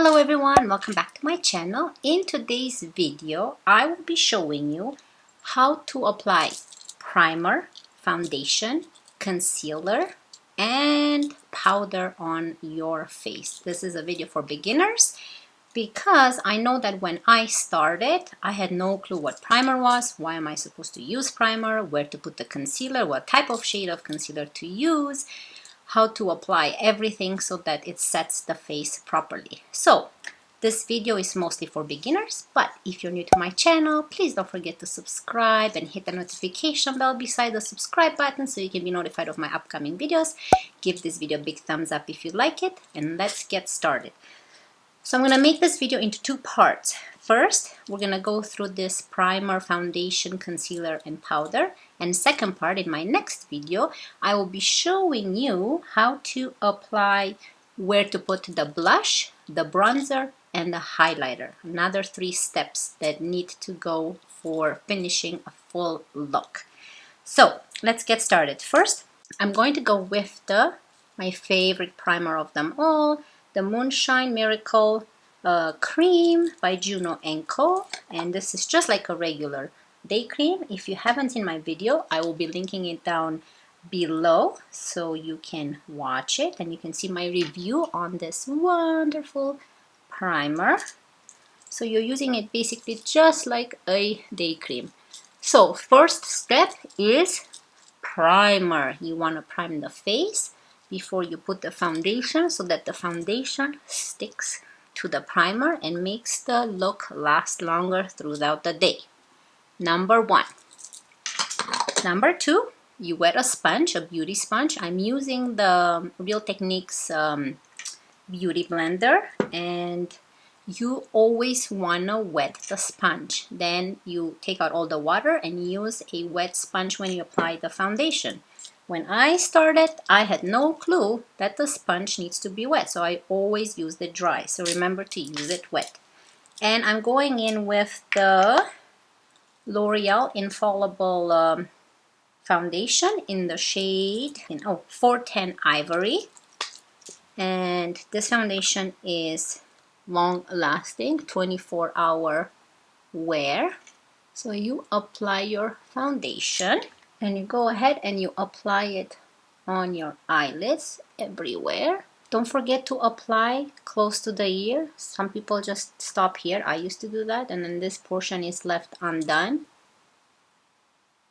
Hello everyone, welcome back to my channel. In today's video, I will be showing you how to apply primer, foundation, concealer, and powder on your face. This is a video for beginners because I know that when I started, I had no clue what primer was, why am I supposed to use primer, where to put the concealer, what type of shade of concealer to use, how to apply everything so that it sets the face properly. So this video is mostly for beginners, but if you're new to my channel, please don't forget to subscribe and hit the notification bell beside the subscribe button so you can be notified of my upcoming videos. Give this video a big thumbs up if you like it, and let's get started. So I'm going to make this video into two parts. First, we're going to go through this primer, foundation, concealer, and powder. And second part, in my next video, I will be showing you how to apply, where to put the blush, the bronzer, and the highlighter. Another 3 steps that need to go for finishing a full look. So let's get started. First, I'm going to go with my favorite primer of them all, the Moonshine Miracle Cream by Juno & Co. And this is just like a regular day cream. If you haven't seen my video, I will be linking it down below so you can watch it and you can see my review on this wonderful primer. So you're using it basically just like a day cream. So first step is primer. You want to prime the face before you put the foundation so that the foundation sticks to the primer and makes the look last longer throughout the day. Number 1. Number 2, you wet a sponge, a beauty sponge. I'm using the Real Techniques beauty blender, and you always want to wet the sponge. Then you take out all the water and use a wet sponge when you apply the foundation. When I started, I had no clue that the sponge needs to be wet, so I always used it dry. So remember to use it wet. And I'm going in with the L'Oreal Infallible foundation in the shade 410 Ivory. And this foundation is long lasting, 24-hour wear. So you apply your foundation and you go ahead and you apply it on your eyelids everywhere. Don't forget to apply close to the ear. Some people just stop here. I used to do that, and then this portion is left undone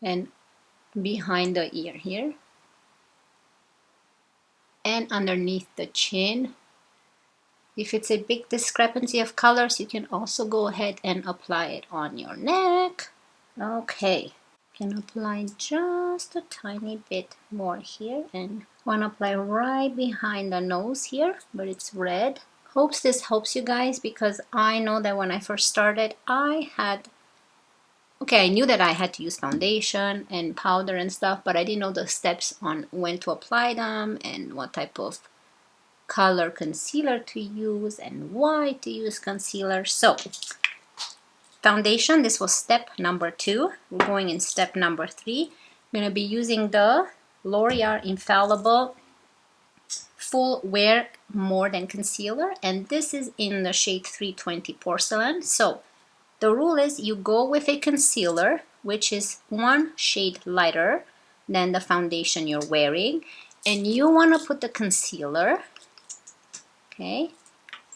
and behind the ear here and underneath the chin. If it's a big discrepancy of colors, you can also go ahead and apply it on your neck. Okay, you can apply just a tiny bit more here, and want to apply right behind the nose here, but it's red. Hopes this helps you guys, because I know that when I first started, I knew that I had to use foundation and powder and stuff, but I didn't know the steps on when to apply them and what type of color concealer to use and why to use concealer. So foundation, this was step number 2. We're going in step number 3. I'm going to be using the L'Oreal Infallible Full Wear More Than Concealer, and this is in the shade 320 Porcelain. So the rule is you go with a concealer which is 1 shade lighter than the foundation you're wearing, and you want to put the concealer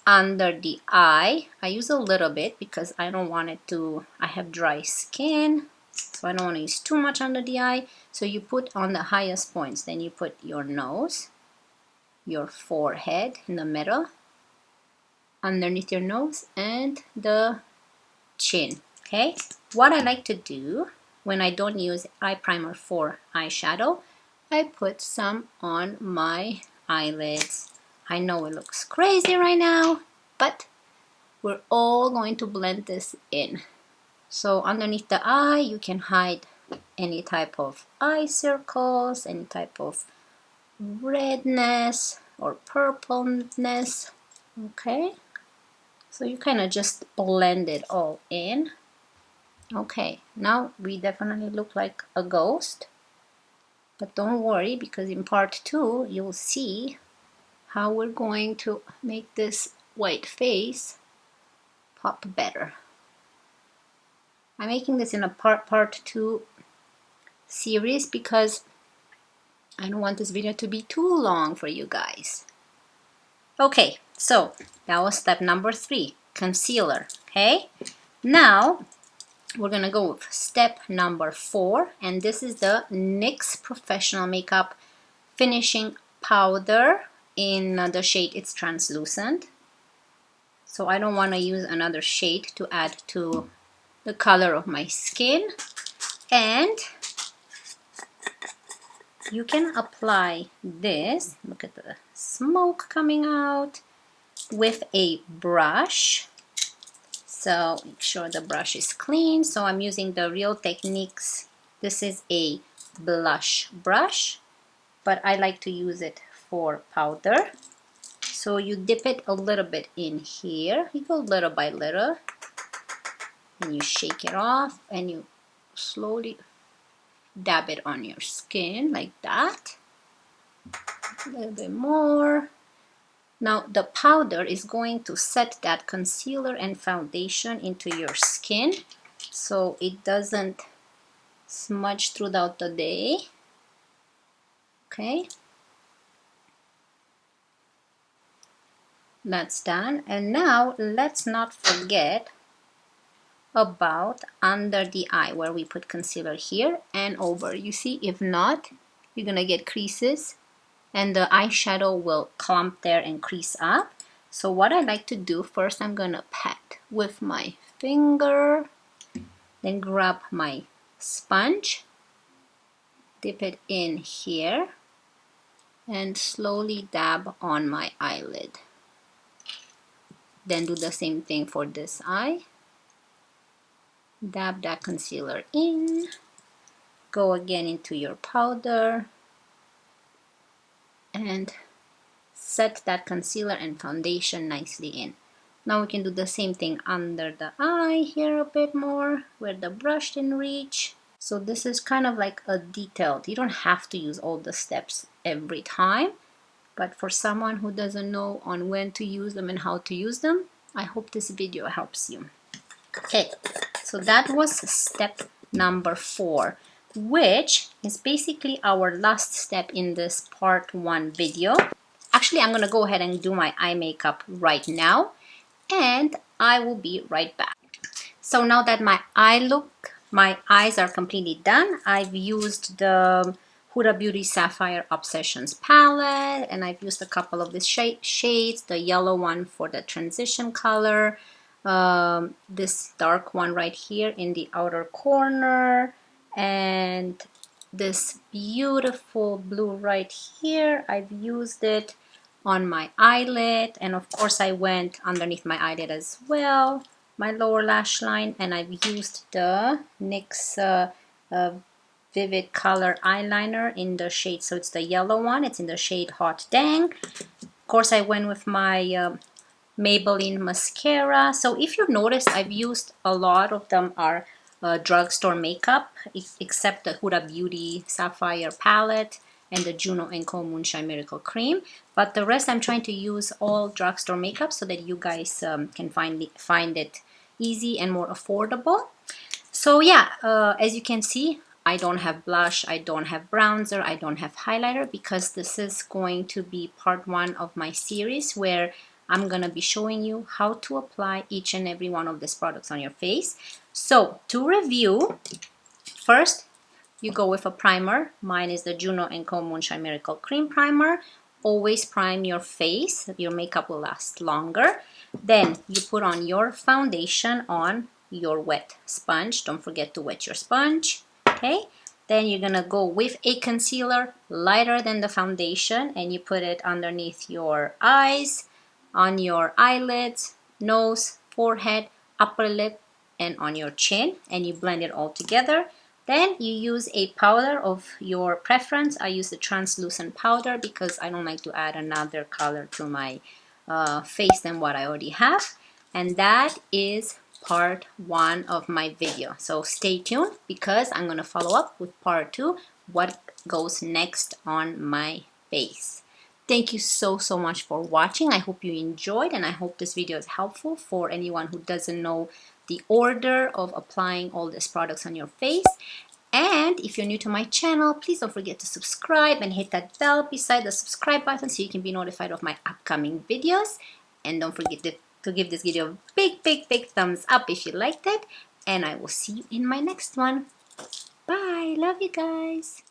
under the eye. I use a little bit because I don't want it to, I have dry skin, so I don't want to use too much under the eye. So you put on the highest points, then you put your nose, your forehead in the middle, underneath your nose, and the chin. Okay, what I like to do when I don't use eye primer for eyeshadow, I put some on my eyelids. I know it looks crazy right now, but we're all going to blend this in. So underneath the eye, you can hide any type of eye circles, any type of redness or purpleness. Okay, so you kind of just blend it all in. Okay, now we definitely look like a ghost, but don't worry, because in part 2 you'll see how we're going to make this white face pop better. I'm making this in a part 2 series because I don't want this video to be too long for you guys. Okay, so that was step number 3, concealer. Okay, now we're gonna go with step number 4, and this is the NYX Professional Makeup Finishing Powder in the shade It's Translucent. So I don't want to use another shade to add to the color of my skin. And you can apply this, look at the smoke coming out, with a brush. So make sure the brush is clean. So I'm using the Real Techniques. This is a blush brush, but I like to use it for powder. So you dip it a little bit in here. You go little by little, and you shake it off, and you slowly dab it on your skin like that. A little bit more. Now the powder is going to set that concealer and foundation into your skin so it doesn't smudge throughout the day. Okay, that's done. And now let's not forget about under the eye where we put concealer here and over. You see, if not, you're gonna get creases and the eyeshadow will clump there and crease up. So what I like to do first, I'm gonna pat with my finger, then grab my sponge, dip it in here, and slowly dab on my eyelid. Then do the same thing for this eye. Dab that concealer in, go again into your powder, and set that concealer and foundation nicely in. Now we can do the same thing under the eye here a bit more where the brush didn't reach. So this is kind of like a detailed. You don't have to use all the steps every time, but for someone who doesn't know on when to use them and how to use them, I hope this video helps you. Okay, so that was step number 4, which is basically our last step in this part 1 video. Actually, I'm gonna go ahead and do my eye makeup right now, and I will be right back. So now that my eyes are completely done, I've used the Huda Beauty Sapphire Obsessions palette, and I've used a couple of these shades, the yellow one for the transition color, this dark one right here in the outer corner, and this beautiful blue right here. I've used it on my eyelid, and of course I went underneath my eyelid as well, my lower lash line, and I've used the NYX Vivid Color eyeliner in the shade, so it's the yellow one, it's in the shade Hot Dang. Of course I went with my Maybelline mascara. So if you've noticed, I've used a lot of them are drugstore makeup, except the Huda Beauty Sapphire palette and the Juno & Co Moonshine Miracle Cream. But the rest I'm trying to use all drugstore makeup so that you guys can find it easy and more affordable. So yeah, as you can see, I don't have blush, I don't have bronzer, I don't have highlighter, because this is going to be part 1 of my series where I'm gonna be showing you how to apply each and every one of these products on your face. So to review, first you go with a primer. Mine is the Juno & Co Moonshine Miracle Cream Primer. Always prime your face, your makeup will last longer. Then you put on your foundation on your wet sponge. Don't forget to wet your sponge. Okay, then you're gonna go with a concealer lighter than the foundation, and you put it underneath your eyes, on your eyelids, nose, forehead, upper lip, and on your chin, and you blend it all together. Then you use a powder of your preference. I use the translucent powder because I don't like to add another color to my face than what I already have. And that is part 1 of my video. So stay tuned because I'm going to follow up with part 2, what goes next on my face. Thank you so much for watching. I hope you enjoyed, and I hope this video is helpful for anyone who doesn't know the order of applying all these products on your face. And if you're new to my channel, please don't forget to subscribe and hit that bell beside the subscribe button so you can be notified of my upcoming videos. And don't forget to give this video a big thumbs up if you liked it. And I will see you in my next one. Bye. Love you guys.